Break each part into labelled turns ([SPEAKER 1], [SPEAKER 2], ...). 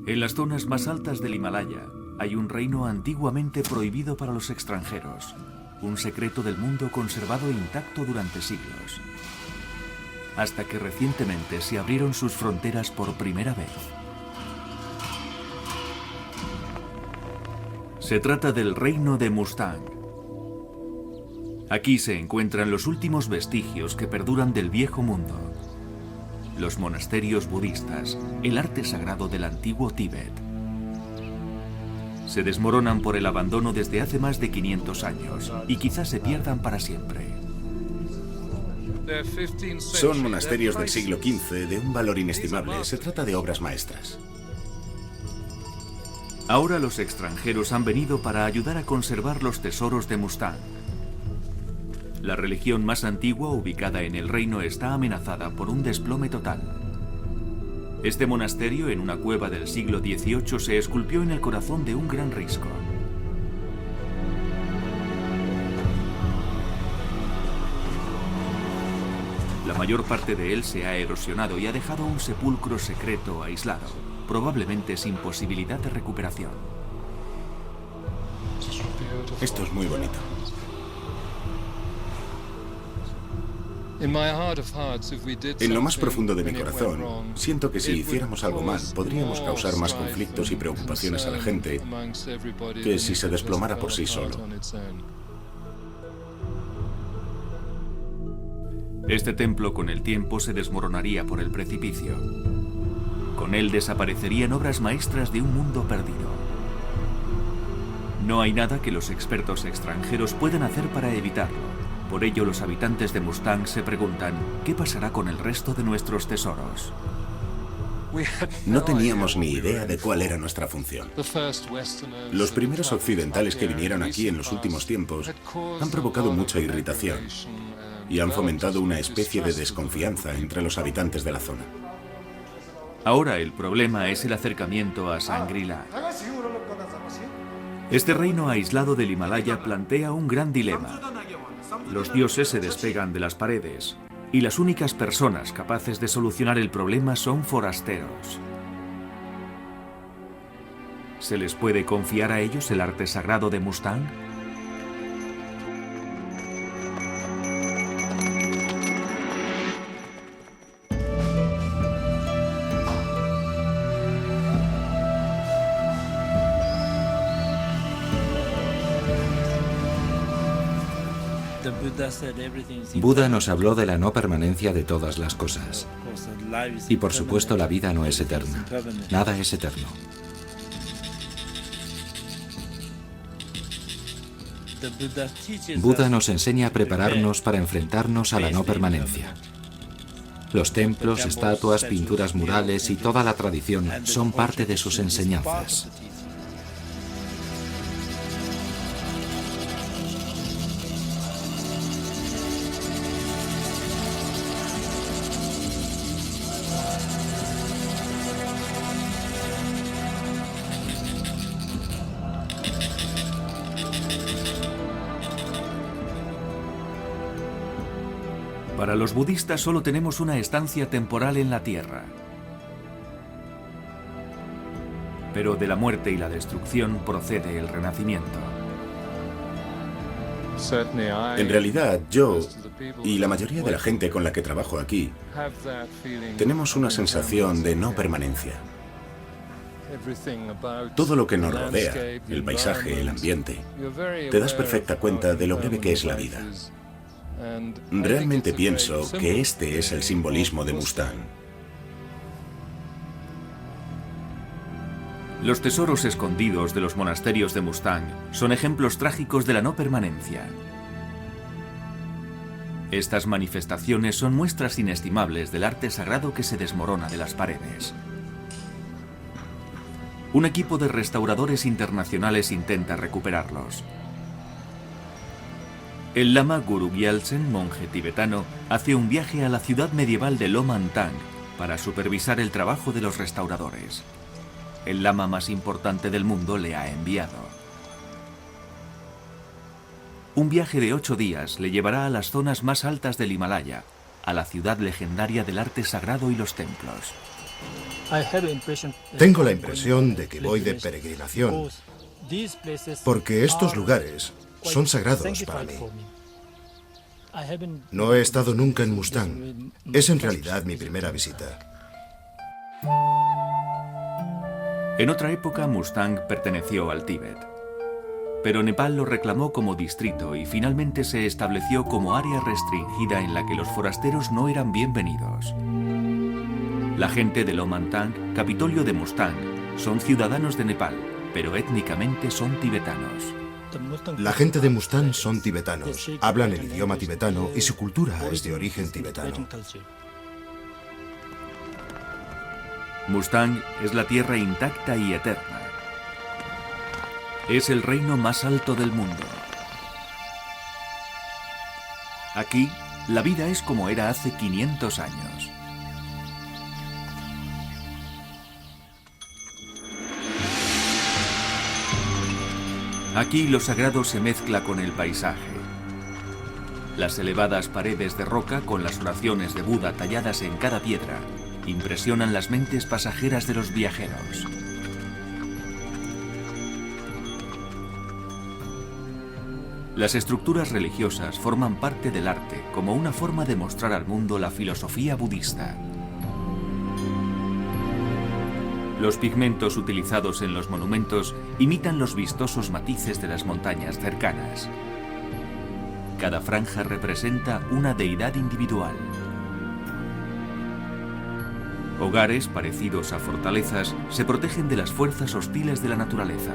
[SPEAKER 1] En las zonas más altas del Himalaya hay un reino antiguamente prohibido para los extranjeros, un secreto del mundo conservado intacto durante siglos, hasta que recientemente se abrieron sus fronteras por primera vez. Se trata del reino de Mustang. Aquí se encuentran los últimos vestigios que perduran del viejo mundo. Los monasterios budistas, el arte sagrado del antiguo Tíbet. Se desmoronan por el abandono desde hace más de 500 años y quizás se pierdan para siempre.
[SPEAKER 2] Son monasterios del siglo XV de un valor inestimable. Se trata de obras maestras.
[SPEAKER 1] Ahora los extranjeros han venido para ayudar a conservar los tesoros de Mustang. La religión más antigua ubicada en el reino está amenazada por un desplome total. Este monasterio, en una cueva del siglo XVIII, se esculpió en el corazón de un gran risco. La mayor parte de él se ha erosionado y ha dejado un sepulcro secreto aislado, probablemente sin posibilidad de recuperación.
[SPEAKER 2] Esto es muy bonito. En lo más profundo de mi corazón, siento que si hiciéramos algo mal, podríamos causar más conflictos y preocupaciones a la gente que si se desplomara por sí solo.
[SPEAKER 1] Este templo con el tiempo se desmoronaría por el precipicio. Con él desaparecerían obras maestras de un mundo perdido. No hay nada que los expertos extranjeros puedan hacer para evitarlo. Por ello, los habitantes de Mustang se preguntan, ¿qué pasará con el resto de nuestros tesoros?
[SPEAKER 2] No teníamos ni idea de cuál era nuestra función. Los primeros occidentales que vinieron aquí en los últimos tiempos han provocado mucha irritación y han fomentado una especie de desconfianza entre los habitantes de la zona.
[SPEAKER 1] Ahora el problema es el acercamiento a Shangri-La. Este reino aislado del Himalaya plantea un gran dilema. Los dioses se despegan de las paredes y las únicas personas capaces de solucionar el problema son forasteros. ¿Se les puede confiar a ellos el arte sagrado de Mustang?
[SPEAKER 3] Buda nos habló de la no permanencia de todas las cosas. Y por supuesto la vida no es eterna. Nada es eterno. Buda nos enseña a prepararnos para enfrentarnos a la no permanencia. Los templos, estatuas, pinturas murales y toda la tradición son parte de sus enseñanzas.
[SPEAKER 1] Para los budistas solo tenemos una estancia temporal en la tierra. Pero de la muerte y la destrucción procede el renacimiento.
[SPEAKER 2] En realidad, yo y la mayoría de la gente con la que trabajo aquí tenemos una sensación de no permanencia. Todo lo que nos rodea, el paisaje, el ambiente, te das perfecta cuenta de lo breve que es la vida. Realmente pienso que este es el simbolismo de Mustang.
[SPEAKER 1] Los tesoros escondidos de los monasterios de Mustang son ejemplos trágicos de la no permanencia. Estas manifestaciones son muestras inestimables del arte sagrado que se desmorona de las paredes. Un equipo de restauradores internacionales intenta recuperarlos. El lama Guru Gyaltsen, monje tibetano, hace un viaje a la ciudad medieval de Lomantang para supervisar el trabajo de los restauradores. El lama más importante del mundo le ha enviado. Un viaje de 8 días le llevará a las zonas más altas del Himalaya, a la ciudad legendaria del arte sagrado y los templos.
[SPEAKER 4] Tengo la impresión de que voy de peregrinación, porque estos lugares son sagrados para mí. No he estado nunca en Mustang. Es en realidad mi primera visita.
[SPEAKER 1] En otra época, Mustang perteneció al Tíbet. Pero Nepal lo reclamó como distrito y finalmente se estableció como área restringida en la que los forasteros no eran bienvenidos. La gente de Lomantang, Capitolio de Mustang, son ciudadanos de Nepal, pero étnicamente son tibetanos.
[SPEAKER 4] La gente de Mustang son tibetanos, hablan el idioma tibetano y su cultura es de origen tibetano.
[SPEAKER 1] Mustang es la tierra intacta y eterna. Es el reino más alto del mundo. Aquí, la vida es como era hace 500 años. Aquí lo sagrado se mezcla con el paisaje. Las elevadas paredes de roca con las oraciones de Buda talladas en cada piedra impresionan las mentes pasajeras de los viajeros. Las estructuras religiosas forman parte del arte como una forma de mostrar al mundo la filosofía budista. Los pigmentos utilizados en los monumentos imitan los vistosos matices de las montañas cercanas. Cada franja representa una deidad individual. Hogares parecidos a fortalezas se protegen de las fuerzas hostiles de la naturaleza.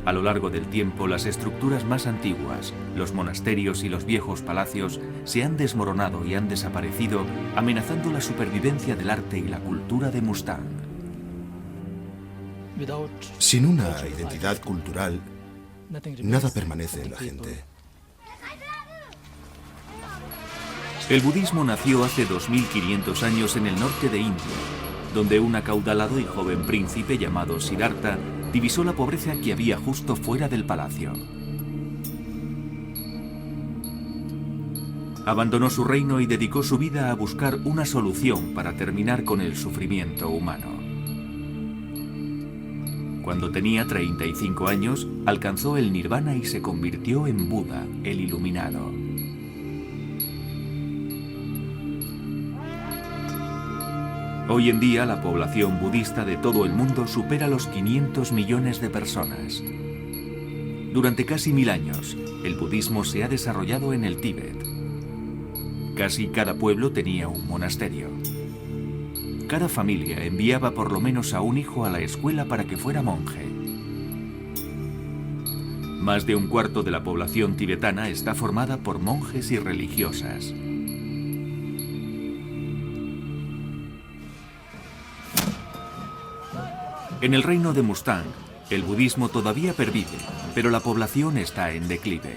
[SPEAKER 1] A lo largo del tiempo, las estructuras más antiguas, los monasterios y los viejos palacios se han desmoronado y han desaparecido, amenazando la supervivencia del arte y la cultura de Mustang.
[SPEAKER 4] Sin una identidad cultural, nada permanece en la gente.
[SPEAKER 1] El budismo nació hace 2500 años en el norte de India, donde un acaudalado y joven príncipe llamado Siddhartha divisó la pobreza que había justo fuera del palacio. Abandonó su reino y dedicó su vida a buscar una solución para terminar con el sufrimiento humano. Cuando tenía 35 años, alcanzó el nirvana y se convirtió en Buda, el iluminado. Hoy en día, la población budista de todo el mundo supera los 500 millones de personas. Durante casi 1000 años, el budismo se ha desarrollado en el Tíbet. Casi cada pueblo tenía un monasterio. Cada familia enviaba por lo menos a un hijo a la escuela para que fuera monje. Más de un cuarto de la población tibetana está formada por monjes y religiosas. En el reino de Mustang, el budismo todavía pervive, pero la población está en declive.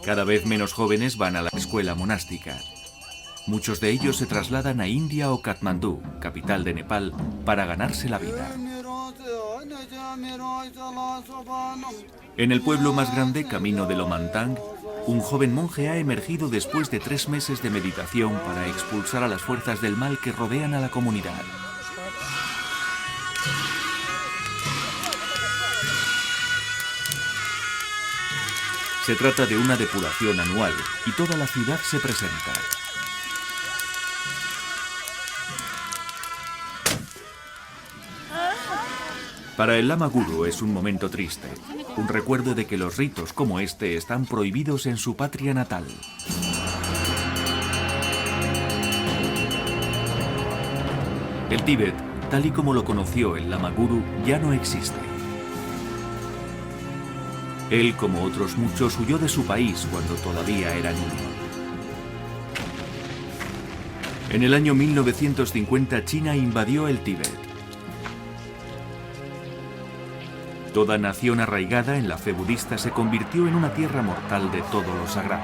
[SPEAKER 1] Cada vez menos jóvenes van a la escuela monástica. Muchos de ellos se trasladan a India o Katmandú, capital de Nepal, para ganarse la vida. En el pueblo más grande, camino de Lomantang, un joven monje ha emergido después de 3 meses de meditación para expulsar a las fuerzas del mal que rodean a la comunidad. Se trata de una depuración anual y toda la ciudad se presenta. Para el Lama Guru es un momento triste, un recuerdo de que los ritos como este están prohibidos en su patria natal. El Tíbet, tal y como lo conoció el Lama Guru, ya no existe. Él, como otros muchos, huyó de su país cuando todavía era niño. En el año 1950, China invadió el Tíbet. Toda nación arraigada en la fe budista se convirtió en una tierra mortal de todo lo sagrado.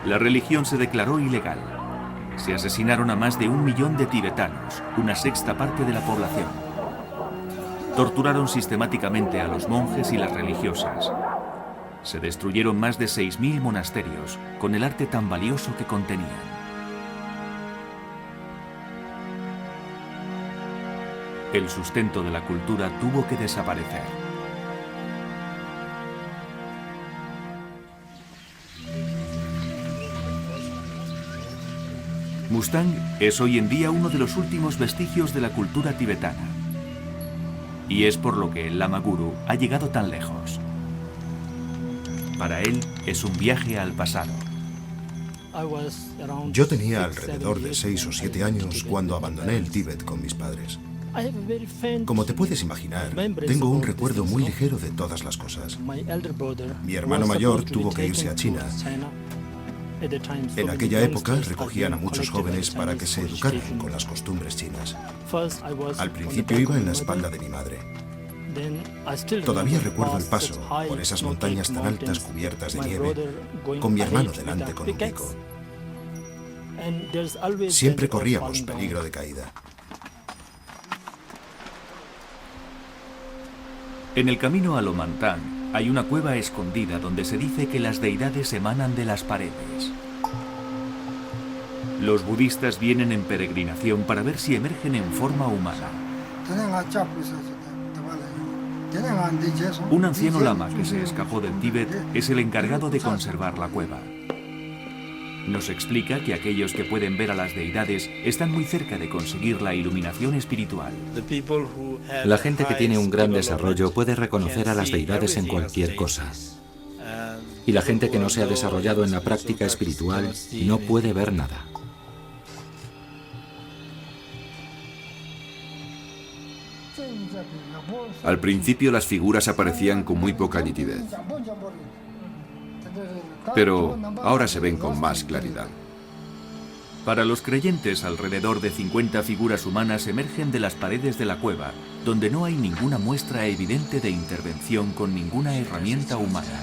[SPEAKER 1] La religión se declaró ilegal. Se asesinaron a más de 1 millón de tibetanos, una sexta parte de la población. Torturaron sistemáticamente a los monjes y las religiosas. Se destruyeron más de 6.000 monasterios, con el arte tan valioso que contenían. El sustento de la cultura tuvo que desaparecer. Mustang es hoy en día uno de los últimos vestigios de la cultura tibetana. Y es por lo que el Lama Guru ha llegado tan lejos. Para él es un viaje al pasado.
[SPEAKER 4] Yo tenía alrededor de 6 o 7 años cuando abandoné el Tíbet con mis padres. Como te puedes imaginar, tengo un recuerdo muy ligero de todas las cosas. Mi hermano mayor tuvo que irse a China. En aquella época recogían a muchos jóvenes para que se educaran con las costumbres chinas. Al principio iba en la espalda de mi madre. Todavía recuerdo el paso por esas montañas tan altas cubiertas de nieve, con mi hermano delante con un pico. Siempre corríamos peligro de caída.
[SPEAKER 1] En el camino a Lomantang hay una cueva escondida donde se dice que las deidades emanan de las paredes. Los budistas vienen en peregrinación para ver si emergen en forma humana. Un anciano lama que se escapó del Tíbet es el encargado de conservar la cueva. Nos explica que aquellos que pueden ver a las deidades están muy cerca de conseguir la iluminación espiritual.
[SPEAKER 3] La gente que tiene un gran desarrollo puede reconocer a las deidades en cualquier cosa. Y la gente que no se ha desarrollado en la práctica espiritual no puede ver nada.
[SPEAKER 5] Al principio las figuras aparecían con muy poca nitidez, pero ahora se ven con más claridad.
[SPEAKER 1] Para los creyentes, alrededor de 50 figuras humanas emergen de las paredes de la cueva, donde no hay ninguna muestra evidente de intervención con ninguna herramienta humana.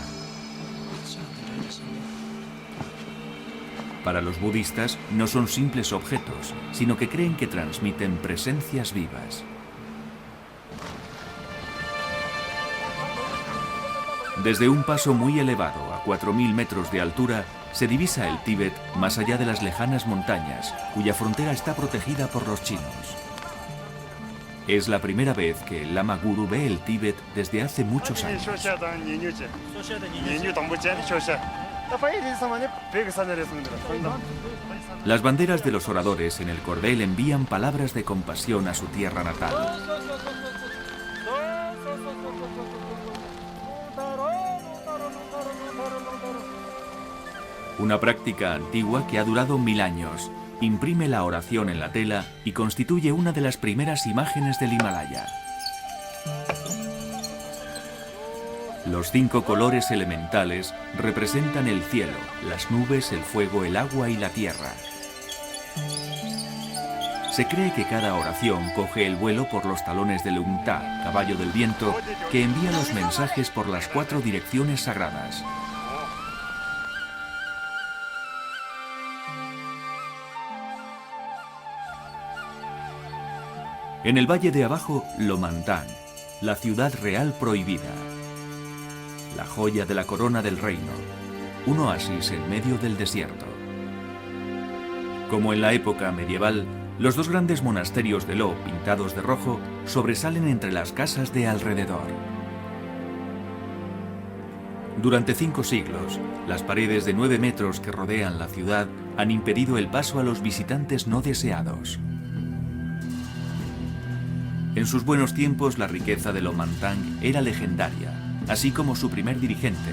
[SPEAKER 1] Para los budistas, no son simples objetos, sino que creen que transmiten presencias vivas. Desde un paso muy elevado, a 4.000 metros de altura, se divisa el Tíbet más allá de las lejanas montañas, cuya frontera está protegida por los chinos. Es la primera vez que el Lama Guru ve el Tíbet desde hace muchos años. Las banderas de los oradores en el cordel envían palabras de compasión a su tierra natal. Una práctica antigua que ha durado 1000 años, imprime la oración en la tela y constituye una de las primeras imágenes del Himalaya. Los 5 colores elementales representan el cielo, las nubes, el fuego, el agua y la tierra. Se cree que cada oración coge el vuelo por los talones del Ungta, caballo del viento, que envía los mensajes por las 4 direcciones sagradas. En el valle de abajo, Lomantang, la ciudad real prohibida. La joya de la corona del reino, un oasis en medio del desierto. Como en la época medieval, los 2 grandes monasterios de Lo, pintados de rojo, sobresalen entre las casas de alrededor. Durante 5 siglos, las paredes de 9 metros que rodean la ciudad han impedido el paso a los visitantes no deseados. En sus buenos tiempos, la riqueza de Lomantang era legendaria, así como su primer dirigente,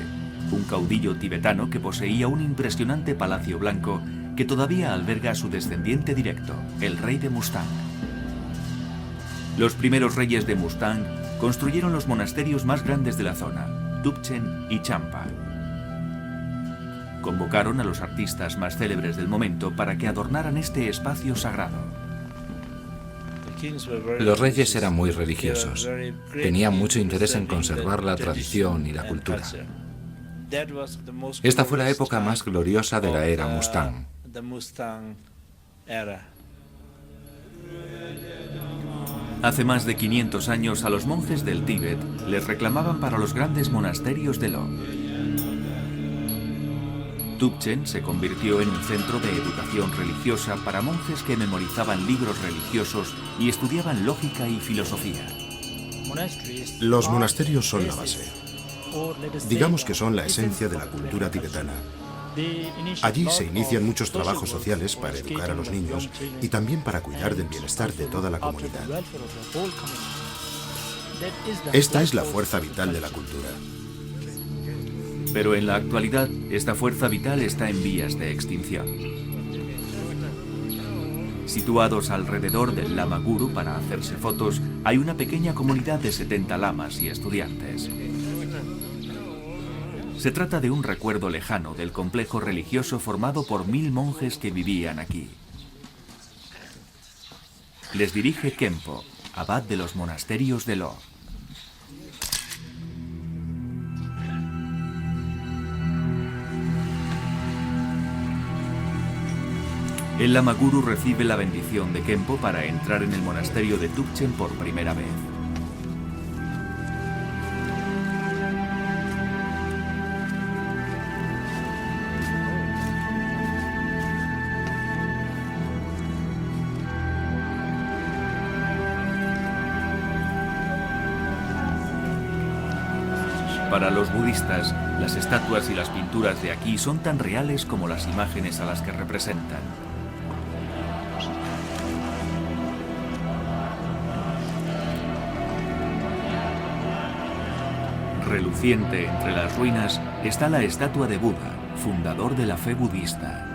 [SPEAKER 1] un caudillo tibetano que poseía un impresionante palacio blanco que todavía alberga a su descendiente directo, el rey de Mustang. Los primeros reyes de Mustang construyeron los monasterios más grandes de la zona, Dubchen y Champa. Convocaron a los artistas más célebres del momento para que adornaran este espacio sagrado.
[SPEAKER 3] Los reyes eran muy religiosos. Tenían mucho interés en conservar la tradición y la cultura. Esta fue la época más gloriosa de la era Mustang.
[SPEAKER 1] Hace más de 500 años a los monjes del Tíbet les reclamaban para los grandes monasterios de Lo. Tubchen se convirtió en un centro de educación religiosa para monjes que memorizaban libros religiosos y estudiaban lógica y filosofía.
[SPEAKER 4] Los monasterios son la base. Digamos que son la esencia de la cultura tibetana. Allí se inician muchos trabajos sociales para educar a los niños y también para cuidar del bienestar de toda la comunidad. Esta es la fuerza vital de la cultura.
[SPEAKER 1] Pero en la actualidad, esta fuerza vital está en vías de extinción. Situados alrededor del Lama Guru para hacerse fotos, hay una pequeña comunidad de 70 lamas y estudiantes. Se trata de un recuerdo lejano del complejo religioso formado por 1000 monjes que vivían aquí. Les dirige Khenpo, abad de los monasterios de Lo. El Lama Guru recibe la bendición de Khenpo para entrar en el monasterio de Tubchen por primera vez. Para los budistas, las estatuas y las pinturas de aquí son tan reales como las imágenes a las que representan. Reluciente entre las ruinas está la estatua de Buda, fundador de la fe budista.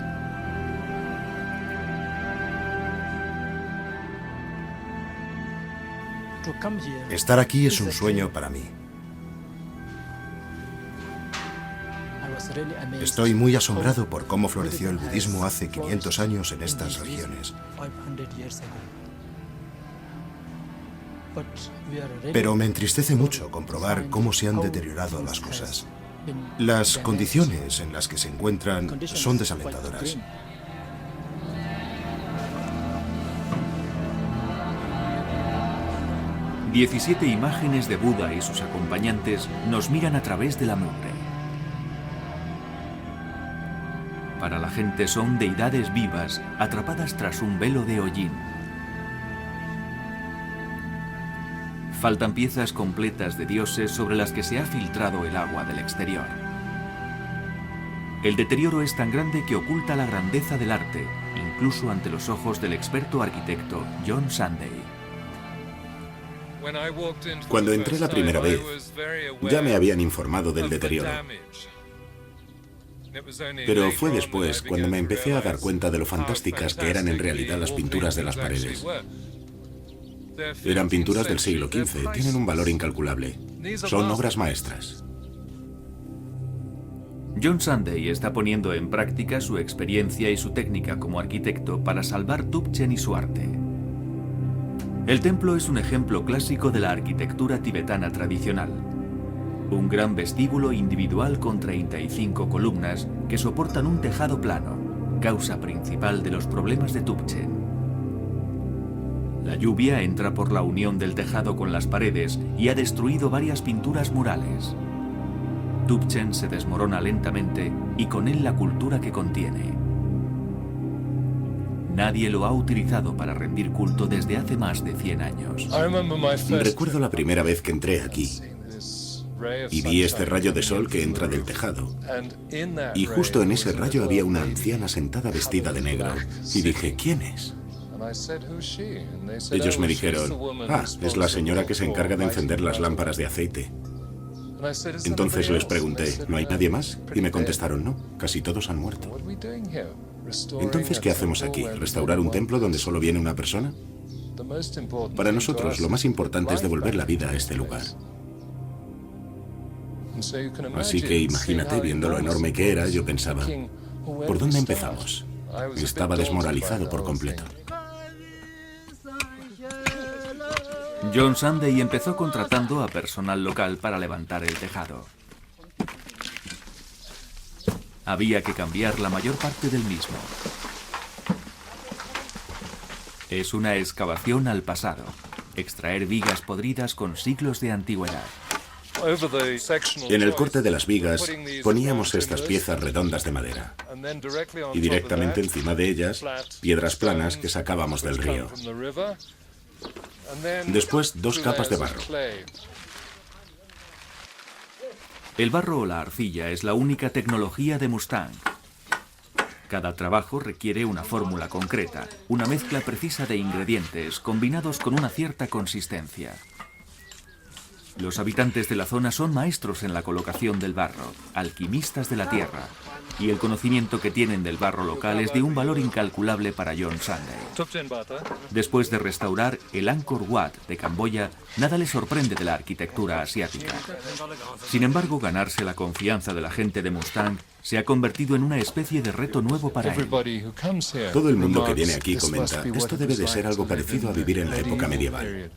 [SPEAKER 4] Estar aquí es un sueño para mí. Estoy muy asombrado por cómo floreció el budismo hace 500 años en estas regiones. Pero me entristece mucho comprobar cómo se han deteriorado las cosas. Las condiciones en las que se encuentran son desalentadoras.
[SPEAKER 1] «17 imágenes de Buda y sus acompañantes nos miran a través de la mugre. Para la gente son deidades vivas atrapadas tras un velo de hollín. Faltan piezas completas de dioses sobre las que se ha filtrado el agua del exterior. El deterioro es tan grande que oculta la grandeza del arte, incluso ante los ojos del experto arquitecto John Sunday.
[SPEAKER 2] Cuando entré la primera vez, ya me habían informado del deterioro. Pero fue después cuando me empecé a dar cuenta de lo fantásticas que eran en realidad las pinturas de las paredes. Eran pinturas del siglo XV, tienen un valor incalculable. Son obras maestras.
[SPEAKER 1] John Sunday está poniendo en práctica su experiencia y su técnica como arquitecto para salvar Tubchen y su arte. El templo es un ejemplo clásico de la arquitectura tibetana tradicional. Un gran vestíbulo individual con 35 columnas que soportan un tejado plano, causa principal de los problemas de Tubchen. La lluvia entra por la unión del tejado con las paredes y ha destruido varias pinturas murales. Tubchen se desmorona lentamente y con él la cultura que contiene. Nadie lo ha utilizado para rendir culto desde hace más de 100 años.
[SPEAKER 2] Recuerdo la primera vez que entré aquí y vi este rayo de sol que entra del tejado. Y justo en ese rayo había una anciana sentada vestida de negro. Y dije, ¿quién es? Ellos me dijeron, es la señora que se encarga de encender las lámparas de aceite. Entonces les pregunté, ¿no hay nadie más? Y me contestaron, no, casi todos han muerto. Entonces, ¿qué hacemos aquí? ¿Restaurar un templo donde solo viene una persona? Para nosotros, lo más importante es devolver la vida a este lugar. Así que imagínate, viendo lo enorme que era, yo pensaba, ¿por dónde empezamos? Estaba desmoralizado por completo.
[SPEAKER 1] John Sunday empezó contratando a personal local para levantar el tejado. Había que cambiar la mayor parte del mismo. Es una excavación al pasado, extraer vigas podridas con siglos de antigüedad.
[SPEAKER 2] En el corte de las vigas poníamos estas piezas redondas de madera y directamente encima de ellas piedras planas que sacábamos del río. Después 2 capas de barro.
[SPEAKER 1] El barro o la arcilla es la única tecnología de Mustang. Cada trabajo requiere una fórmula concreta, una mezcla precisa de ingredientes combinados con una cierta consistencia. Los habitantes de la zona son maestros en la colocación del barro, alquimistas de la tierra, y el conocimiento que tienen del barro local es de un valor incalculable para John Sunday. Después de restaurar el Angkor Wat de Camboya, nada le sorprende de la arquitectura asiática. Sin embargo, ganarse la confianza de la gente de Mustang se ha convertido en una especie de reto nuevo para él.
[SPEAKER 2] Todo el mundo que viene aquí comenta, esto debe de ser algo parecido a vivir en la época medieval.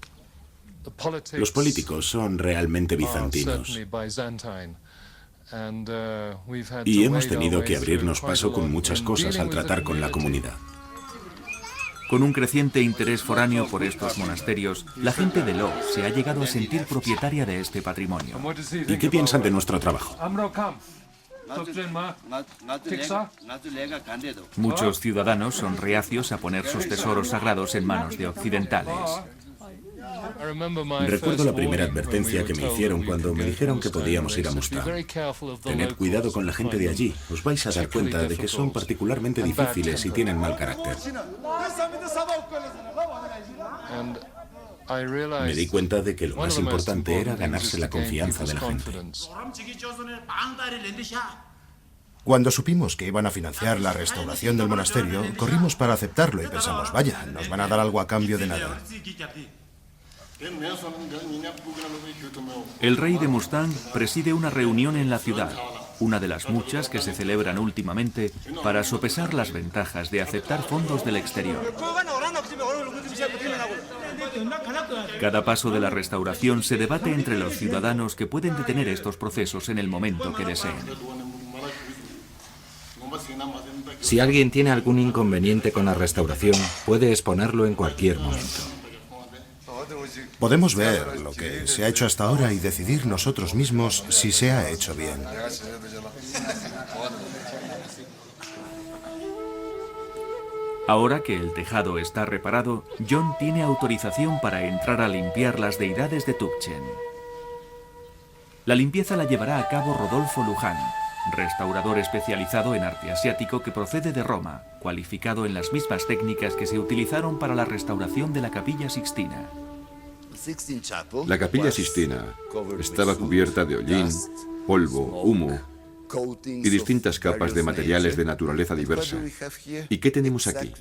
[SPEAKER 2] Los políticos son realmente bizantinos. Y hemos tenido que abrirnos paso con muchas cosas al tratar con la comunidad.
[SPEAKER 1] Con un creciente interés foráneo por estos monasterios, la gente de Lo se ha llegado a sentir propietaria de este patrimonio.
[SPEAKER 2] ¿Y qué piensan de nuestro trabajo?
[SPEAKER 1] Muchos ciudadanos son reacios a poner sus tesoros sagrados en manos de occidentales.
[SPEAKER 2] Recuerdo la primera advertencia que me hicieron cuando me dijeron que podíamos ir a Mustang. Tened cuidado con la gente de allí, os vais a dar cuenta de que son particularmente difíciles y tienen mal carácter. Me di cuenta de que lo más importante era ganarse la confianza de la gente.
[SPEAKER 4] Cuando supimos que iban a financiar la restauración del monasterio, corrimos para aceptarlo y pensamos, vaya, nos van a dar algo a cambio de nada.
[SPEAKER 1] El rey de Mustang preside una reunión en la ciudad, una de las muchas que se celebran últimamente para sopesar las ventajas de aceptar fondos del exterior. Cada paso de la restauración se debate entre los ciudadanos que pueden detener estos procesos en el momento que deseen.
[SPEAKER 3] Si alguien tiene algún inconveniente con la restauración, puede exponerlo en cualquier momento.
[SPEAKER 4] Podemos ver lo que se ha hecho hasta ahora y decidir nosotros mismos si se ha hecho bien.
[SPEAKER 1] Ahora que el tejado está reparado, John tiene autorización para entrar a limpiar las deidades de Tubchen. La limpieza la llevará a cabo Rodolfo Luján, restaurador especializado en arte asiático que procede de Roma, cualificado en las mismas técnicas que se utilizaron para la restauración de la Capilla Sixtina.
[SPEAKER 5] La Capilla Sixtina estaba cubierta de hollín, polvo, humo y distintas capas de materiales de naturaleza diversa. ¿Y qué tenemos aquí?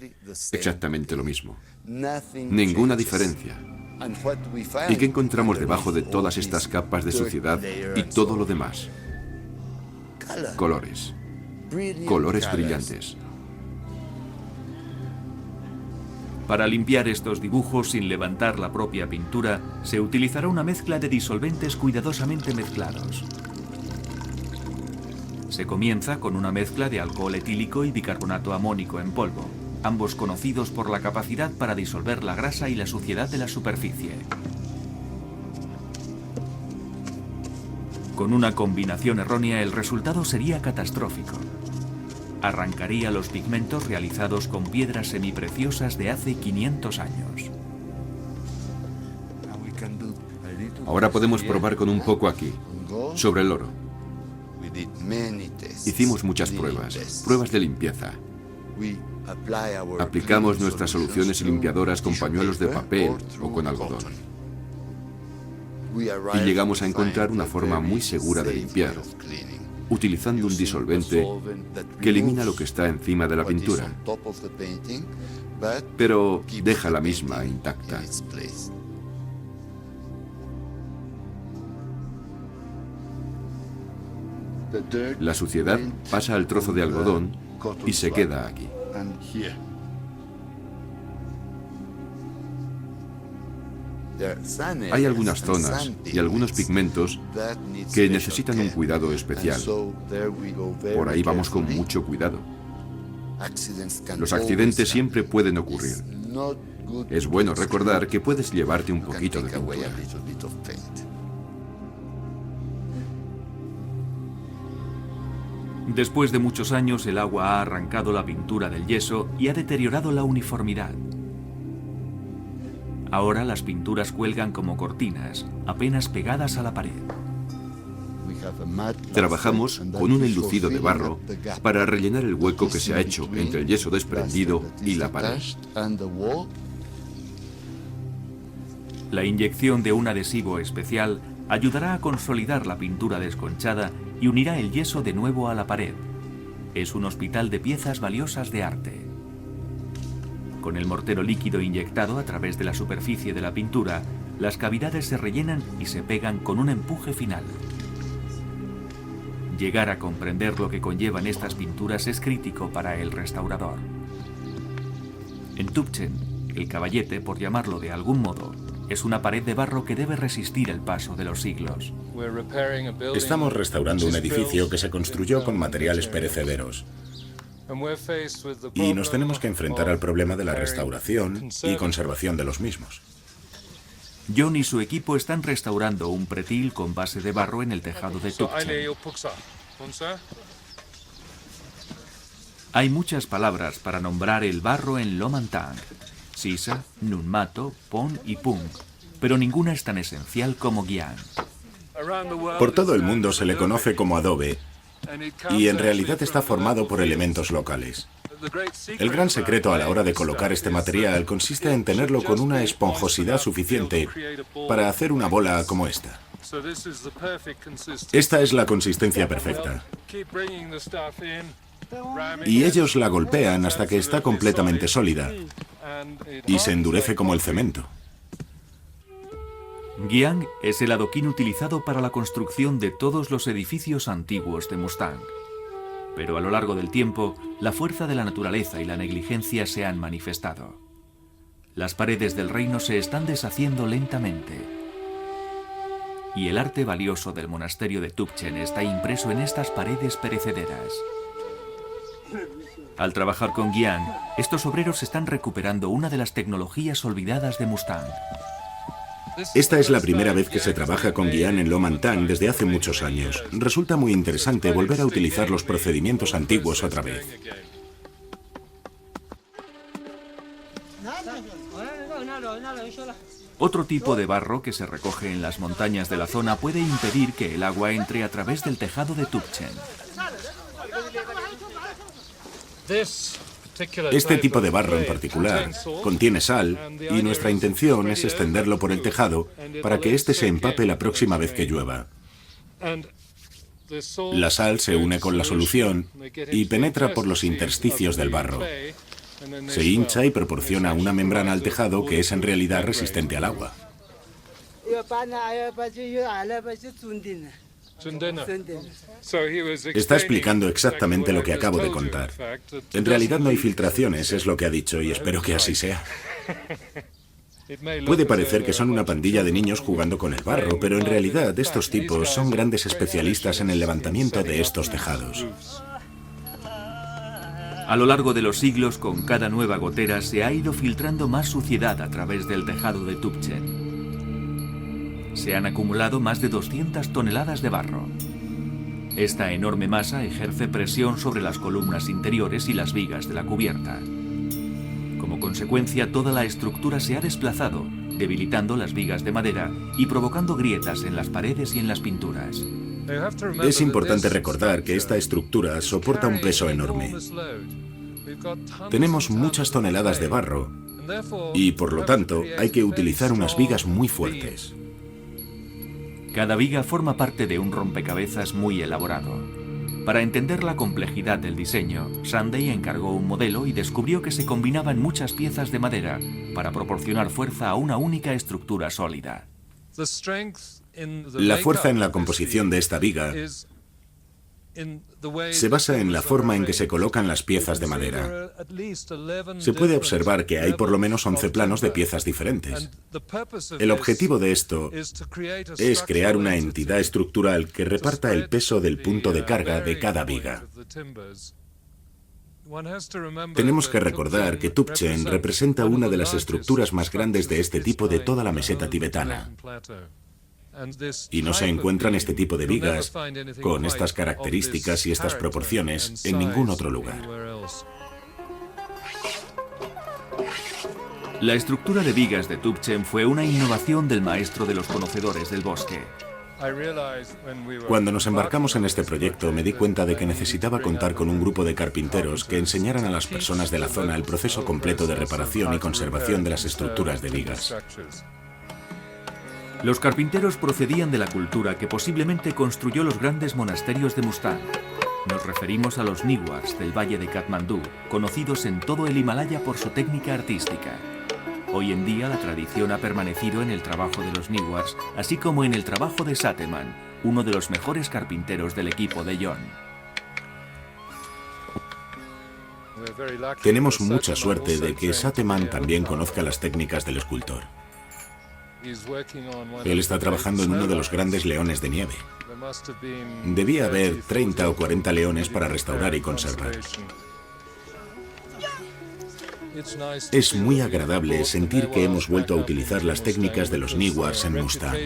[SPEAKER 5] Exactamente lo mismo. Ninguna diferencia. ¿Y qué encontramos debajo de todas estas capas de suciedad y todo lo demás? Colores. Colores brillantes.
[SPEAKER 1] Para limpiar estos dibujos sin levantar la propia pintura, se utilizará una mezcla de disolventes cuidadosamente mezclados. Se comienza con una mezcla de alcohol etílico y bicarbonato amónico en polvo, ambos conocidos por la capacidad para disolver la grasa y la suciedad de la superficie. Con una combinación errónea, el resultado sería catastrófico. Arrancaría los pigmentos realizados con piedras semipreciosas de hace 500 años.
[SPEAKER 5] Ahora podemos probar con un poco aquí, sobre el oro. Hicimos muchas pruebas de limpieza. Aplicamos nuestras soluciones limpiadoras con pañuelos de papel o con algodón. Y llegamos a encontrar una forma muy segura de limpiar, utilizando un disolvente que elimina lo que está encima de la pintura, pero deja la misma intacta. La suciedad pasa al trozo de algodón y se queda aquí. Hay algunas zonas y algunos pigmentos que necesitan un cuidado especial. Por ahí vamos con mucho cuidado. Los accidentes siempre pueden ocurrir. Es bueno recordar que puedes llevarte un poquito de pintura.
[SPEAKER 1] Después de muchos años, el agua ha arrancado la pintura del yeso y ha deteriorado la uniformidad. Ahora las pinturas cuelgan como cortinas, apenas pegadas a la pared.
[SPEAKER 5] Trabajamos con un enlucido de barro para rellenar el hueco que se ha hecho entre el yeso desprendido y la pared.
[SPEAKER 1] La inyección de un adhesivo especial ayudará a consolidar la pintura desconchada y unirá el yeso de nuevo a la pared. Es un hospital de piezas valiosas de arte. Con el mortero líquido inyectado a través de la superficie de la pintura, las cavidades se rellenan y se pegan con un empuje final. Llegar a comprender lo que conllevan estas pinturas es crítico para el restaurador. En Tübchen, el caballete, por llamarlo de algún modo, es una pared de barro que debe resistir el paso de los siglos.
[SPEAKER 2] Estamos restaurando un edificio que se construyó con materiales perecederos. Y nos tenemos que enfrentar al problema de la restauración y conservación de los mismos.
[SPEAKER 1] John y su equipo están restaurando un pretil con base de barro en el tejado de Tübchen. Hay muchas palabras para nombrar el barro en Lomantang: sisa, nunmato, pon y pung, pero ninguna es tan esencial como Gyan.
[SPEAKER 2] Por todo el mundo se le conoce como adobe, y en realidad está formado por elementos locales. El gran secreto a la hora de colocar este material consiste en tenerlo con una esponjosidad suficiente para hacer una bola como esta. Esta es la consistencia perfecta. Y ellos la golpean hasta que está completamente sólida y se endurece como el cemento.
[SPEAKER 1] Gyan es el adoquín utilizado para la construcción de todos los edificios antiguos de Mustang. Pero a lo largo del tiempo, la fuerza de la naturaleza y la negligencia se han manifestado. Las paredes del reino se están deshaciendo lentamente. Y el arte valioso del monasterio de Tübchen está impreso en estas paredes perecederas. Al trabajar con Gyan, estos obreros están recuperando una de las tecnologías olvidadas de Mustang.
[SPEAKER 2] Esta es la primera vez que se trabaja con Gyan en Lomantang desde hace muchos años. Resulta muy interesante volver a utilizar los procedimientos antiguos otra vez.
[SPEAKER 1] Otro tipo de barro que se recoge en las montañas de la zona puede impedir que el agua entre a través del tejado de Tübchen.
[SPEAKER 2] Este tipo de barro en particular contiene sal y nuestra intención es extenderlo por el tejado para que éste se empape la próxima vez que llueva. La sal se une con la solución y penetra por los intersticios del barro. Se hincha y proporciona una membrana al tejado que es en realidad resistente al agua. Está explicando exactamente lo que acabo de contar. En realidad no hay filtraciones, es lo que ha dicho, y espero que así sea. Puede parecer que son una pandilla de niños jugando con el barro, pero en realidad estos tipos son grandes especialistas en el levantamiento de estos tejados.
[SPEAKER 1] A lo largo de los siglos, con cada nueva gotera, se ha ido filtrando más suciedad a través del tejado de Tübchen. Se han acumulado más de 200 toneladas de barro. Esta enorme masa ejerce presión sobre las columnas interiores y las vigas de la cubierta. Como consecuencia, toda la estructura se ha desplazado, debilitando las vigas de madera y provocando grietas en las paredes y en las pinturas.
[SPEAKER 2] Es importante recordar que esta estructura soporta un peso enorme. Tenemos muchas toneladas de barro y, por lo tanto, hay que utilizar unas vigas muy fuertes.
[SPEAKER 1] Cada viga forma parte de un rompecabezas muy elaborado. Para entender la complejidad del diseño, Sunday encargó un modelo y descubrió que se combinaban muchas piezas de madera para proporcionar fuerza a una única estructura sólida.
[SPEAKER 2] La fuerza en la composición de esta viga se basa en la forma en que se colocan las piezas de madera. Se puede observar que hay por lo menos 11 planos de piezas diferentes. El objetivo de esto es crear una entidad estructural que reparta el peso del punto de carga de cada viga. Tenemos que recordar que Tübchen representa una de las estructuras más grandes de este tipo de toda la meseta tibetana. Y no se encuentran este tipo de vigas con estas características y estas proporciones en ningún otro lugar.
[SPEAKER 1] La estructura de vigas de Tubchen fue una innovación del maestro de los conocedores del bosque.
[SPEAKER 2] Cuando nos embarcamos en este proyecto me di cuenta de que necesitaba contar con un grupo de carpinteros que enseñaran a las personas de la zona el proceso completo de reparación y conservación de las estructuras de vigas.
[SPEAKER 1] Los carpinteros procedían de la cultura que posiblemente construyó los grandes monasterios de Mustang. Nos referimos a los Niwars del valle de Katmandú, conocidos en todo el Himalaya por su técnica artística. Hoy en día la tradición ha permanecido en el trabajo de los Niwars, así como en el trabajo de Sateman, uno de los mejores carpinteros del equipo de John.
[SPEAKER 2] Tenemos mucha suerte de que Sateman también conozca las técnicas del escultor. Él está trabajando en uno de los grandes leones de nieve. Debía haber 30 o 40 leones para restaurar y conservar. Es muy agradable sentir que hemos vuelto a utilizar las técnicas de los Niwars en Mustang,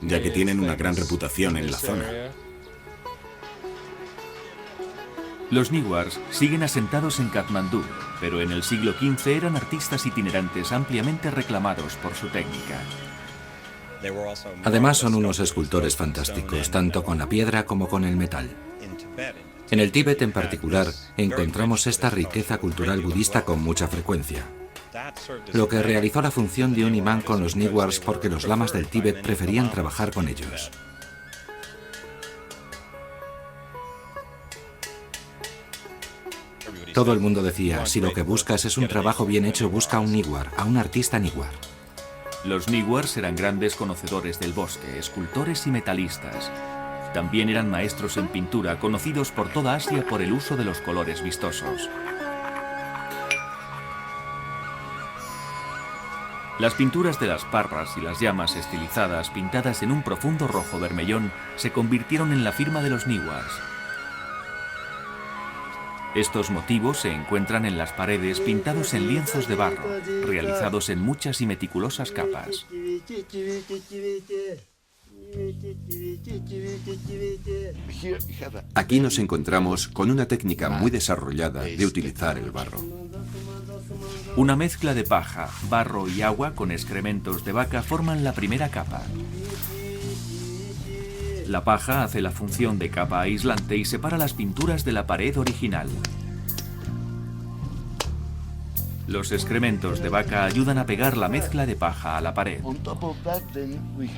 [SPEAKER 2] ya que tienen una gran reputación en la zona.
[SPEAKER 1] Los Niwars siguen asentados en Katmandú, pero en el siglo XV eran artistas itinerantes ampliamente reclamados por su técnica.
[SPEAKER 3] Además son unos escultores fantásticos, tanto con la piedra como con el metal. En el Tíbet en particular, encontramos esta riqueza cultural budista con mucha frecuencia, lo que realizó la función de un imán con los Niwars porque los lamas del Tíbet preferían trabajar con ellos. Todo el mundo decía, si lo que buscas es un trabajo bien hecho, busca a un Niwar, a un artista Niwar.
[SPEAKER 1] Los Niwars eran grandes conocedores del bosque, escultores y metalistas. También eran maestros en pintura, conocidos por toda Asia por el uso de los colores vistosos. Las pinturas de las parras y las llamas estilizadas, pintadas en un profundo rojo vermellón, se convirtieron en la firma de los Niwars. Estos motivos se encuentran en las paredes pintados en lienzos de barro, realizados en muchas y meticulosas capas.
[SPEAKER 5] Aquí nos encontramos con una técnica muy desarrollada de utilizar el barro.
[SPEAKER 1] Una mezcla de paja, barro y agua con excrementos de vaca forman la primera capa. La paja hace la función de capa aislante y separa las pinturas de la pared original. Los excrementos de vaca ayudan a pegar la mezcla de paja a la pared.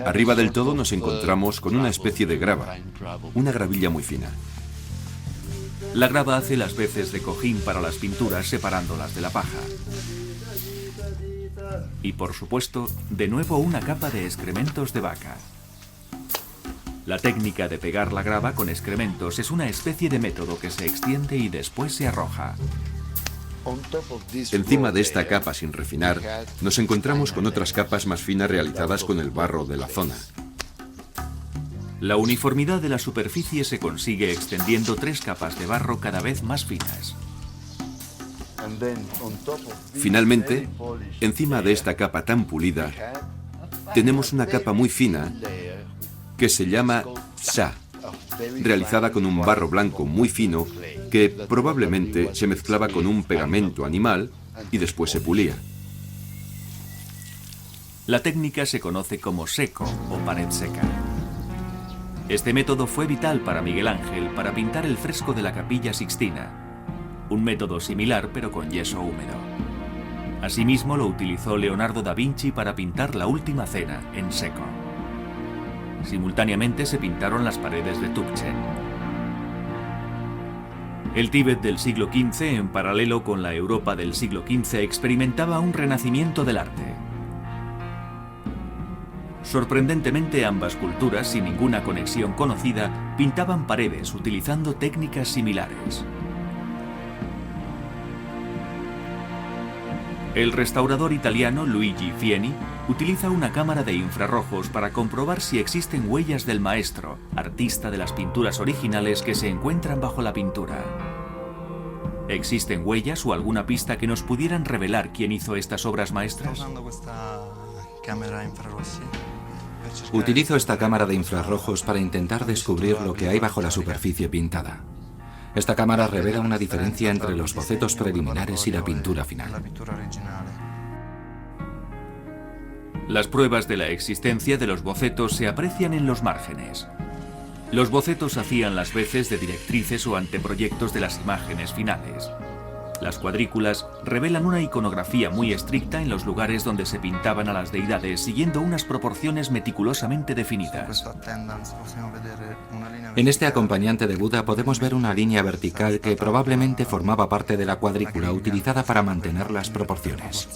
[SPEAKER 5] Arriba del todo nos encontramos con una especie de grava, una gravilla muy fina.
[SPEAKER 1] La grava hace las veces de cojín para las pinturas separándolas de la paja. Y por supuesto, de nuevo una capa de excrementos de vaca. La técnica de pegar la grava con excrementos es una especie de método que se extiende y después se arroja.
[SPEAKER 5] Encima de esta capa sin refinar, nos encontramos con otras capas más finas realizadas con el barro de la zona.
[SPEAKER 1] La uniformidad de la superficie se consigue extendiendo 3 capas de barro cada vez más finas.
[SPEAKER 5] Finalmente, encima de esta capa tan pulida, tenemos una capa muy fina que se llama sha, realizada con un barro blanco muy fino que probablemente se mezclaba con un pegamento animal y después se pulía.
[SPEAKER 1] La técnica se conoce como seco o pared seca. Este método fue vital para Miguel Ángel para pintar el fresco de la Capilla Sixtina, un método similar pero con yeso húmedo. Asimismo lo utilizó Leonardo da Vinci para pintar la Última Cena en seco. Simultáneamente se pintaron las paredes de Tubchen. El Tíbet del siglo XV, en paralelo con la Europa del siglo XV, experimentaba un renacimiento del arte. Sorprendentemente, ambas culturas, sin ninguna conexión conocida, pintaban paredes utilizando técnicas similares. El restaurador italiano Luigi Fieni utiliza una cámara de infrarrojos para comprobar si existen huellas del maestro, artista de las pinturas originales que se encuentran bajo la pintura. ¿Existen huellas o alguna pista que nos pudieran revelar quién hizo estas obras maestras?
[SPEAKER 3] Utilizo esta cámara de infrarrojos para intentar descubrir lo que hay bajo la superficie pintada. Esta cámara revela una diferencia entre los bocetos preliminares y la pintura final.
[SPEAKER 1] Las pruebas de la existencia de los bocetos se aprecian en los márgenes. Los bocetos hacían las veces de directrices o anteproyectos de las imágenes finales. Las cuadrículas revelan una iconografía muy estricta en los lugares donde se pintaban a las deidades siguiendo unas proporciones meticulosamente definidas.
[SPEAKER 3] En este acompañante de Buda podemos ver una línea vertical que probablemente formaba parte de la cuadrícula utilizada para mantener las proporciones.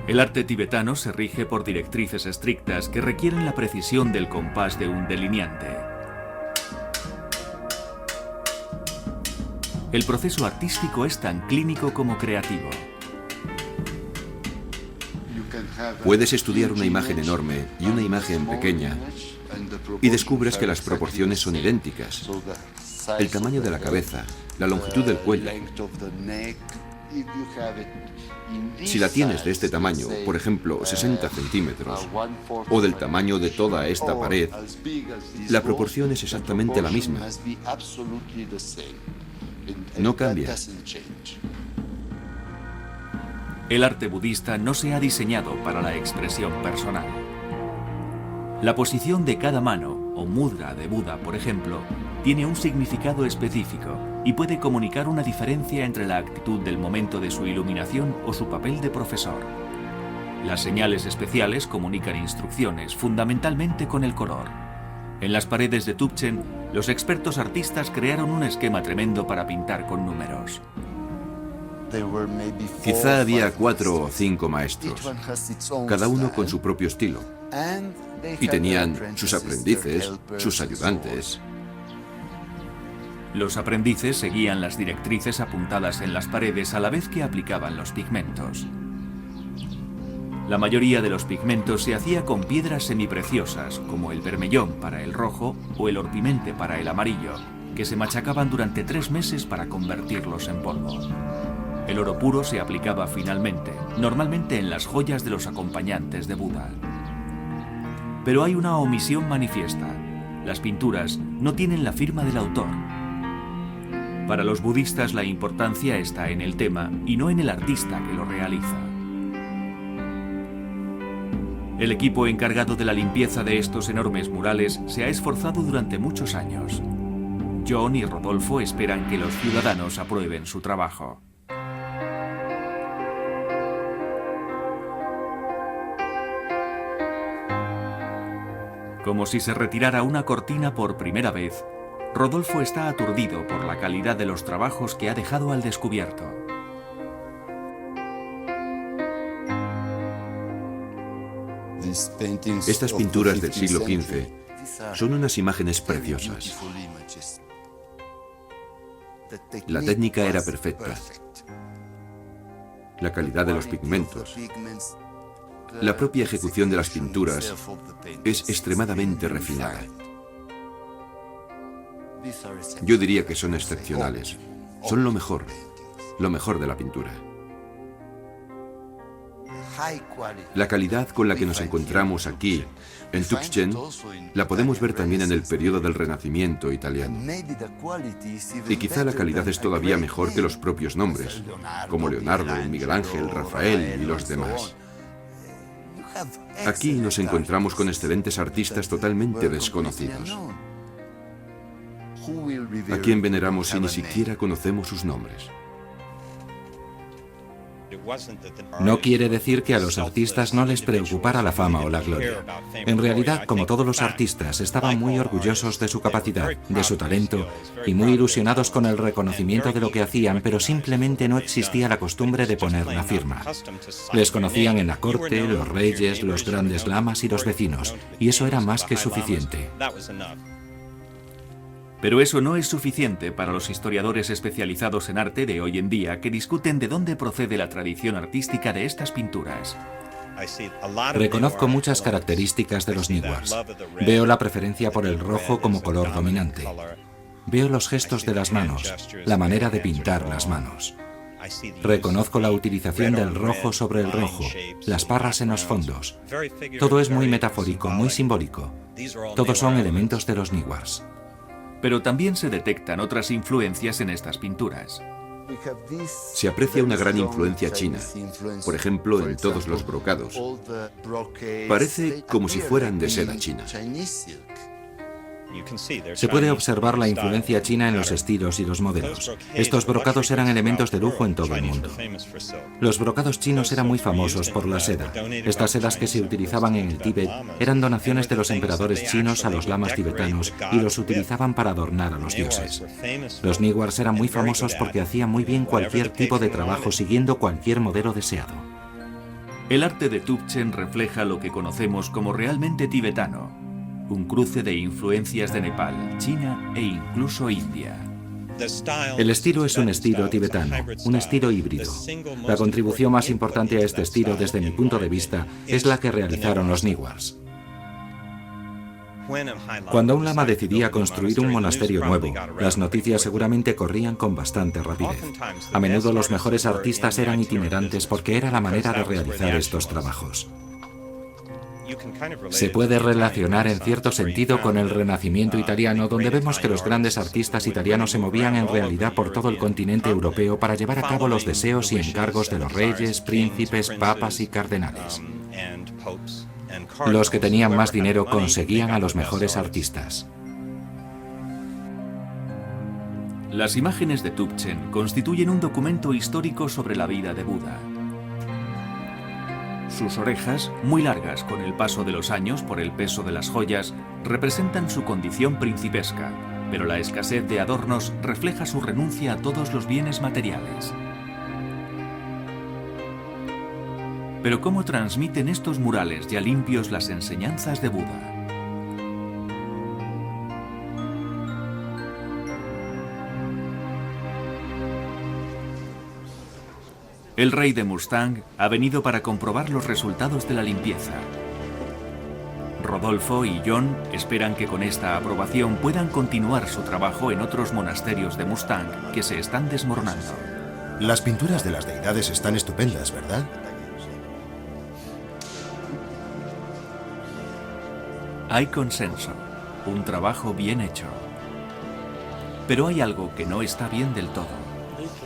[SPEAKER 1] El arte tibetano se rige por directrices estrictas que requieren la precisión del compás de un delineante. El proceso artístico es tan clínico como creativo.
[SPEAKER 5] Puedes estudiar una imagen enorme y una imagen pequeña y descubres que las proporciones son idénticas. El tamaño de la cabeza, la longitud del cuello. Si la tienes de este tamaño, por ejemplo, 60 centímetros, o del tamaño de toda esta pared, la proporción es exactamente la misma. No cambia.
[SPEAKER 1] El arte budista no se ha diseñado para la expresión personal. La posición de cada mano, o mudra de Buda, por ejemplo, tiene un significado específico y puede comunicar una diferencia entre la actitud del momento de su iluminación o su papel de profesor. Las señales especiales comunican instrucciones, fundamentalmente con el color. En las paredes de Tubchen, los expertos artistas crearon un esquema tremendo para pintar con números.
[SPEAKER 5] Quizá había 4 o 5 maestros, cada uno con su propio estilo. Y tenían sus aprendices, sus ayudantes.
[SPEAKER 1] Los aprendices seguían las directrices apuntadas en las paredes a la vez que aplicaban los pigmentos. La mayoría de los pigmentos se hacía con piedras semipreciosas, como el bermellón para el rojo o el orpimente para el amarillo, que se machacaban durante 3 meses para convertirlos en polvo. El oro puro se aplicaba finalmente, normalmente en las joyas de los acompañantes de Buda. Pero hay una omisión manifiesta. Las pinturas no tienen la firma del autor. Para los budistas la importancia está en el tema y no en el artista que lo realiza. El equipo encargado de la limpieza de estos enormes murales se ha esforzado durante muchos años. John y Rodolfo esperan que los ciudadanos aprueben su trabajo. Como si se retirara una cortina por primera vez, Rodolfo está aturdido por la calidad de los trabajos que ha dejado al descubierto.
[SPEAKER 5] Estas pinturas del siglo XV son unas imágenes preciosas. La técnica era perfecta. La calidad de los pigmentos. La propia ejecución de las pinturas es extremadamente refinada. Yo diría que son excepcionales. Son lo mejor de la pintura. La calidad con la que nos encontramos aquí, en Tubchen, la podemos ver también en el periodo del Renacimiento italiano. Y quizá la calidad es todavía mejor que los propios nombres, como Leonardo, Miguel Ángel, Rafael y los demás. Aquí nos encontramos con excelentes artistas totalmente desconocidos, a quien veneramos si ni siquiera conocemos sus nombres.
[SPEAKER 3] No quiere decir que a los artistas no les preocupara la fama o la gloria. En realidad, como todos los artistas, estaban muy orgullosos de su capacidad, de su talento, y muy ilusionados con el reconocimiento de lo que hacían, pero simplemente no existía la costumbre de poner la firma. Les conocían en la corte, los reyes, los grandes lamas y los vecinos, y eso era más que suficiente.
[SPEAKER 1] Pero eso no es suficiente para los historiadores especializados en arte de hoy en día que discuten de dónde procede la tradición artística de estas pinturas.
[SPEAKER 3] Reconozco muchas características de los Newars. Veo la preferencia por el rojo como color dominante. Veo los gestos de las manos, la manera de pintar las manos. Reconozco la utilización del rojo sobre el rojo, las parras en los fondos. Todo es muy metafórico, muy simbólico. Todos son elementos de los Niwars.
[SPEAKER 1] Pero también se detectan otras influencias en estas pinturas.
[SPEAKER 5] Se aprecia una gran influencia china, por ejemplo, en todos los brocados. Parece como si fueran de seda china.
[SPEAKER 3] Se puede observar la influencia china en los estilos y los modelos. Estos brocados eran elementos de lujo en todo el mundo. Los brocados chinos eran muy famosos por la seda. Estas sedas que se utilizaban en el Tíbet eran donaciones de los emperadores chinos a los lamas tibetanos y los utilizaban para adornar a los dioses. Los Niwars eran muy famosos porque hacían muy bien cualquier tipo de trabajo siguiendo cualquier modelo deseado.
[SPEAKER 1] El arte de Tubchen refleja lo que conocemos como realmente tibetano. Un cruce de influencias de Nepal, China e incluso India.
[SPEAKER 3] El estilo es un estilo tibetano, un estilo híbrido. La contribución más importante a este estilo, desde mi punto de vista, es la que realizaron los Niwars. Cuando un lama decidía construir un monasterio nuevo, las noticias seguramente corrían con bastante rapidez. A menudo los mejores artistas eran itinerantes porque era la manera de realizar estos trabajos. Se puede relacionar en cierto sentido con el Renacimiento italiano, donde vemos que los grandes artistas italianos se movían en realidad por todo el continente europeo para llevar a cabo los deseos y encargos de los reyes, príncipes, papas y cardenales. Los que tenían más dinero conseguían a los mejores artistas.
[SPEAKER 1] Las imágenes de Tubchen constituyen un documento histórico sobre la vida de Buda. Sus orejas, muy largas con el paso de los años por el peso de las joyas, representan su condición principesca, pero la escasez de adornos refleja su renuncia a todos los bienes materiales. Pero ¿cómo transmiten estos murales ya limpios las enseñanzas de Buda? El rey de Mustang ha venido para comprobar los resultados de la limpieza. Rodolfo y John esperan que con esta aprobación puedan continuar su trabajo en otros monasterios de Mustang que se están desmoronando.
[SPEAKER 4] Las pinturas de las deidades están estupendas, ¿verdad?
[SPEAKER 1] Hay consenso, un trabajo bien hecho. Pero hay algo que no está bien del todo.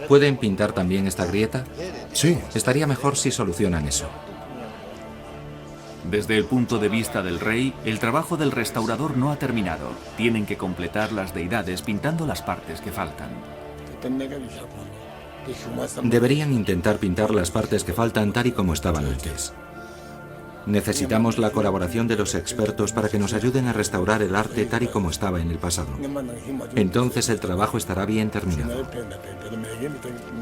[SPEAKER 3] ¿Pueden pintar también esta grieta?
[SPEAKER 4] Sí.
[SPEAKER 3] Estaría mejor si solucionan eso.
[SPEAKER 1] Desde el punto de vista del rey, el trabajo del restaurador no ha terminado. Tienen que completar las deidades pintando las partes que faltan.
[SPEAKER 3] Deberían intentar pintar las partes que faltan tal y como estaban antes. Necesitamos la colaboración de los expertos para que nos ayuden a restaurar el arte tal y como estaba en el pasado. Entonces el trabajo estará bien terminado.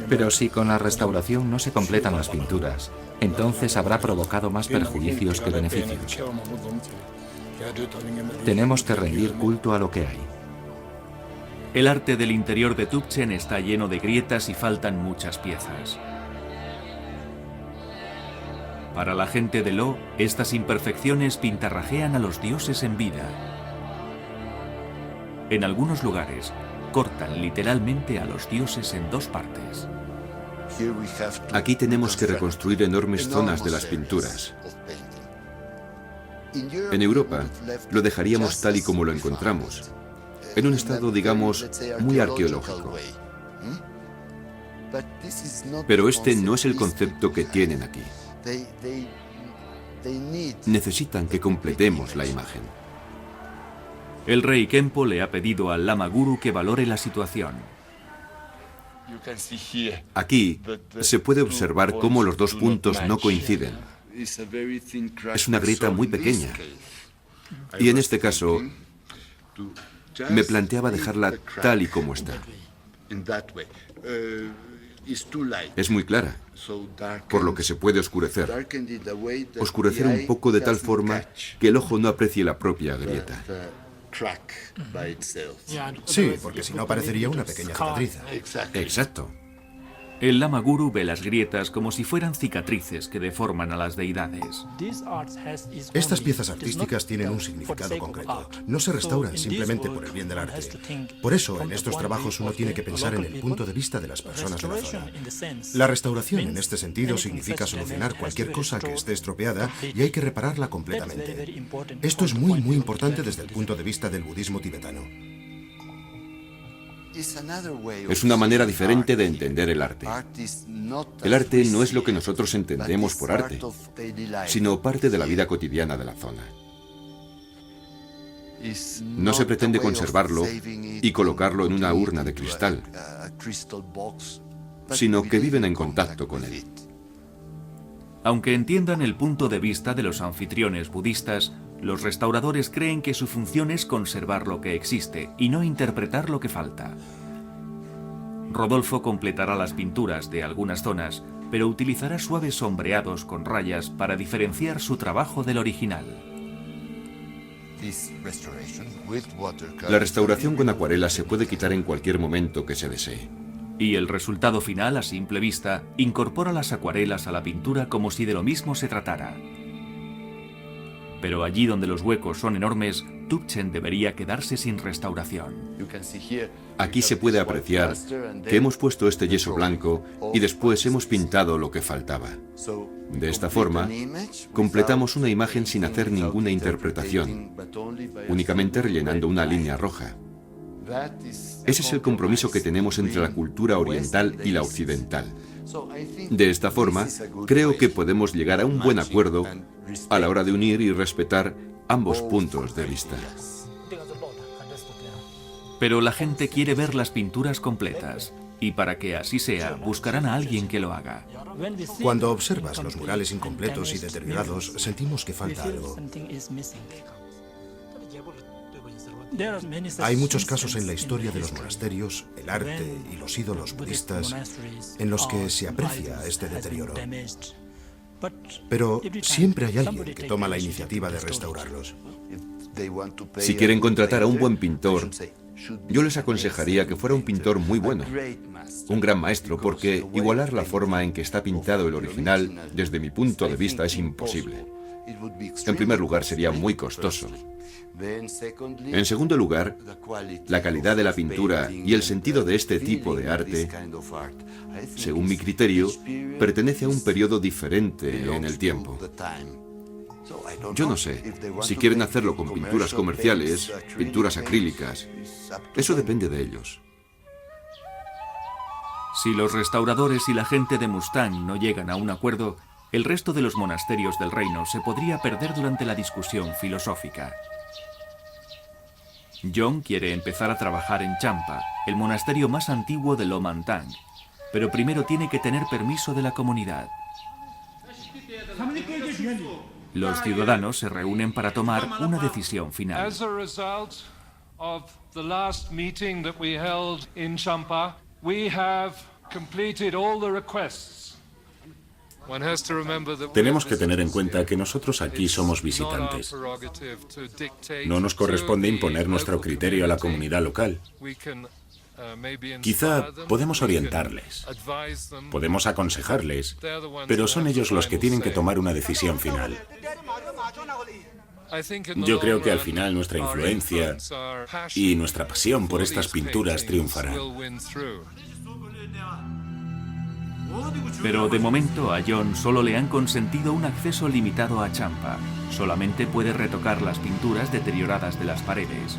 [SPEAKER 3] Pero si con la restauración no se completan las pinturas, entonces habrá provocado más perjuicios que beneficios. Tenemos que rendir culto a lo que hay.
[SPEAKER 1] El arte del interior de Tubchen está lleno de grietas y faltan muchas piezas. Para la gente de Lo, estas imperfecciones pintarrajean a los dioses en vida. En algunos lugares, cortan literalmente a los dioses en dos partes.
[SPEAKER 5] Aquí tenemos que reconstruir enormes zonas de las pinturas. En Europa lo dejaríamos tal y como lo encontramos, en un estado, digamos, muy arqueológico. Pero este no es el concepto que tienen aquí. Necesitan que completemos la imagen.
[SPEAKER 1] El rey Khenpo le ha pedido al Lama Guru que valore la situación.
[SPEAKER 5] Aquí se puede observar cómo los dos puntos no coinciden. Es una grieta muy pequeña. Y en este caso, me planteaba dejarla tal y como está. Es muy clara, por lo que se puede oscurecer. Oscurecer un poco de tal forma que el ojo no aprecie la propia grieta.
[SPEAKER 4] Sí, porque si no parecería una pequeña cicatriz.
[SPEAKER 3] Exacto.
[SPEAKER 1] El Lama Guru ve las grietas como si fueran cicatrices que deforman a las deidades.
[SPEAKER 4] Estas piezas artísticas tienen un significado concreto. No se restauran simplemente por el bien del arte. Por eso, en estos trabajos uno tiene que pensar en el punto de vista de las personas de la zona. La restauración, en este sentido, significa solucionar cualquier cosa que esté estropeada y hay que repararla completamente. Esto es muy importante desde el punto de vista del budismo tibetano.
[SPEAKER 5] Es una manera diferente de entender el arte. El arte no es lo que nosotros entendemos por arte, sino parte de la vida cotidiana de la zona. No se pretende conservarlo y colocarlo en una urna de cristal, sino que viven en contacto con él.
[SPEAKER 1] Aunque entiendan el punto de vista de los anfitriones budistas, los restauradores creen que su función es conservar lo que existe y no interpretar lo que falta. Rodolfo completará las pinturas de algunas zonas, pero utilizará suaves sombreados con rayas para diferenciar su trabajo del original.
[SPEAKER 5] La restauración con acuarela se puede quitar en cualquier momento que se desee.
[SPEAKER 1] Y el resultado final, a simple vista, incorpora las acuarelas a la pintura como si de lo mismo se tratara. Pero allí donde los huecos son enormes, Tubchen debería quedarse sin restauración.
[SPEAKER 5] Aquí se puede apreciar que hemos puesto este yeso blanco y después hemos pintado lo que faltaba. De esta forma, completamos una imagen sin hacer ninguna interpretación, únicamente rellenando una línea roja. Ese es el compromiso que tenemos entre la cultura oriental y la occidental. De esta forma, creo que podemos llegar a un buen acuerdo a la hora de unir y respetar ambos puntos de vista.
[SPEAKER 1] Pero la gente quiere ver las pinturas completas, y para que así sea, buscarán a alguien que lo haga.
[SPEAKER 4] Cuando observas los murales incompletos y deteriorados, sentimos que falta algo. Hay muchos casos en la historia de los monasterios, el arte y los ídolos budistas en los que se aprecia este deterioro. Pero siempre hay alguien que toma la iniciativa de restaurarlos.
[SPEAKER 5] Si quieren contratar a un buen pintor, yo les aconsejaría que fuera un pintor muy bueno, un gran maestro, porque igualar la forma en que está pintado el original, desde mi punto de vista, es imposible. En primer lugar, sería muy costoso. En segundo lugar, la calidad de la pintura y el sentido de este tipo de arte, según mi criterio, pertenece a un periodo diferente en el tiempo. Yo no sé, si quieren hacerlo con pinturas comerciales, pinturas acrílicas, eso depende de ellos.
[SPEAKER 1] Si los restauradores y la gente de Mustang no llegan a un acuerdo, el resto de los monasterios del reino se podría perder durante la discusión filosófica. John quiere empezar a trabajar en Champa, el monasterio más antiguo de Lomantang, pero primero tiene que tener permiso de la comunidad. Los ciudadanos se reúnen para tomar una decisión final.
[SPEAKER 2] Tenemos que tener en cuenta que nosotros aquí somos visitantes. No nos corresponde imponer nuestro criterio a la comunidad local. Quizá podemos orientarles, podemos aconsejarles, pero son ellos los que tienen que tomar una decisión final. Yo creo que al final nuestra influencia y nuestra pasión por estas pinturas triunfarán.
[SPEAKER 1] Pero de momento a John solo le han consentido un acceso limitado a Champa. Solamente puede retocar las pinturas deterioradas de las paredes.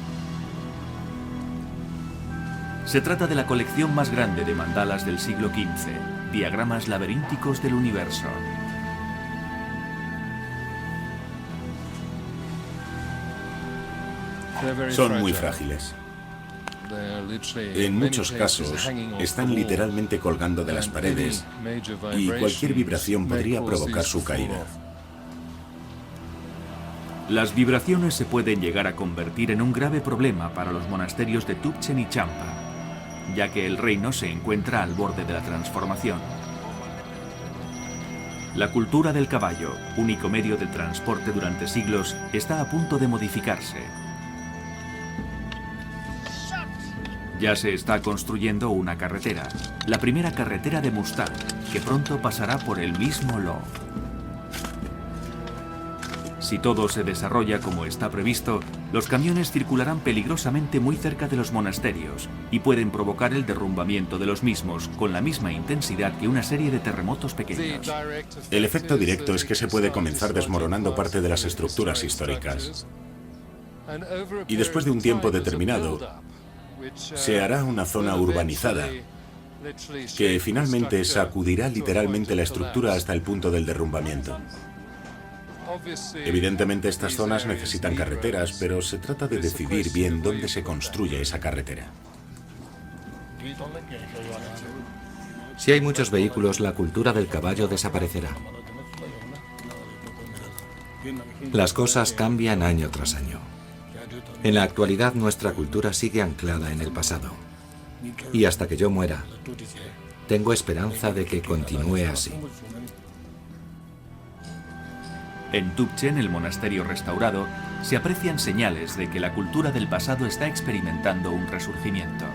[SPEAKER 1] Se trata de la colección más grande de mandalas del siglo XV, diagramas laberínticos del universo.
[SPEAKER 2] Son muy frágiles. En muchos casos, están literalmente colgando de las paredes y cualquier vibración podría provocar su caída.
[SPEAKER 1] Las vibraciones se pueden llegar a convertir en un grave problema para los monasterios de Tubchen y Champa, ya que el reino se encuentra al borde de la transformación. La cultura del caballo, único medio de transporte durante siglos, está a punto de modificarse. Ya se está construyendo una carretera, la primera carretera de Mustang, que pronto pasará por el mismo loft. Si todo se desarrolla como está previsto, los camiones circularán peligrosamente muy cerca de los monasterios y pueden provocar el derrumbamiento de los mismos con la misma intensidad que una serie de terremotos pequeños.
[SPEAKER 2] El efecto directo es que se puede comenzar desmoronando parte de las estructuras históricas. Y después de un tiempo determinado, se hará una zona urbanizada que finalmente sacudirá literalmente la estructura hasta el punto del derrumbamiento. Evidentemente estas zonas necesitan carreteras, pero se trata de decidir bien dónde se construye esa carretera.
[SPEAKER 3] Si hay muchos vehículos, la cultura del caballo desaparecerá. Las cosas cambian año tras año. En la actualidad nuestra cultura sigue anclada en el pasado. Y hasta que yo muera, tengo esperanza de que continúe así.
[SPEAKER 1] En Tubchen, el monasterio restaurado, se aprecian señales de que la cultura del pasado está experimentando un resurgimiento.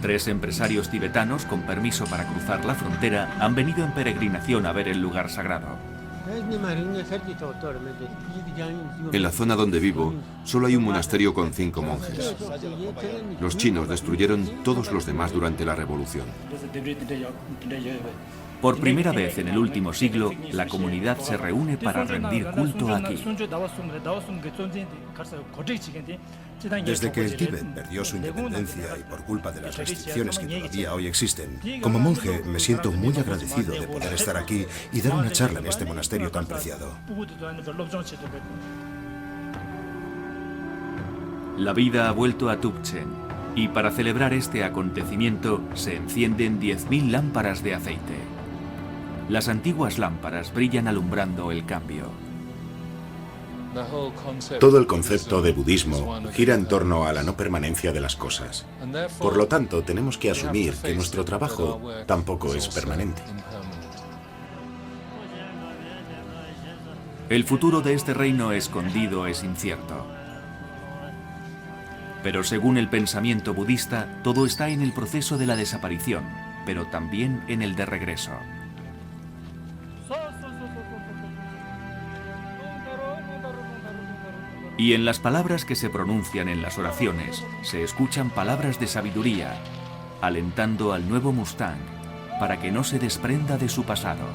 [SPEAKER 1] 3 empresarios tibetanos con permiso para cruzar la frontera han venido en peregrinación a ver el lugar sagrado.
[SPEAKER 5] En la zona donde vivo, solo hay un monasterio con 5 monjes. Los chinos destruyeron todos los demás durante la revolución.
[SPEAKER 1] Por primera vez en el último siglo, la comunidad se reúne para rendir culto aquí.
[SPEAKER 4] Desde que el Tíbet perdió su independencia y por culpa de las restricciones que todavía hoy existen, como monje me siento muy agradecido de poder estar aquí y dar una charla en este monasterio tan preciado.
[SPEAKER 1] La vida ha vuelto a Tubchen y para celebrar este acontecimiento se encienden 10.000 lámparas de aceite. Las antiguas lámparas brillan alumbrando el cambio.
[SPEAKER 2] Todo el concepto de budismo gira en torno a la no permanencia de las cosas. Por lo tanto, tenemos que asumir que nuestro trabajo tampoco es permanente.
[SPEAKER 1] El futuro de este reino escondido es incierto. Pero según el pensamiento budista, todo está en el proceso de la desaparición, pero también en el de regreso. Y en las palabras que se pronuncian en las oraciones, se escuchan palabras de sabiduría, alentando al nuevo Mustang para que no se desprenda de su pasado.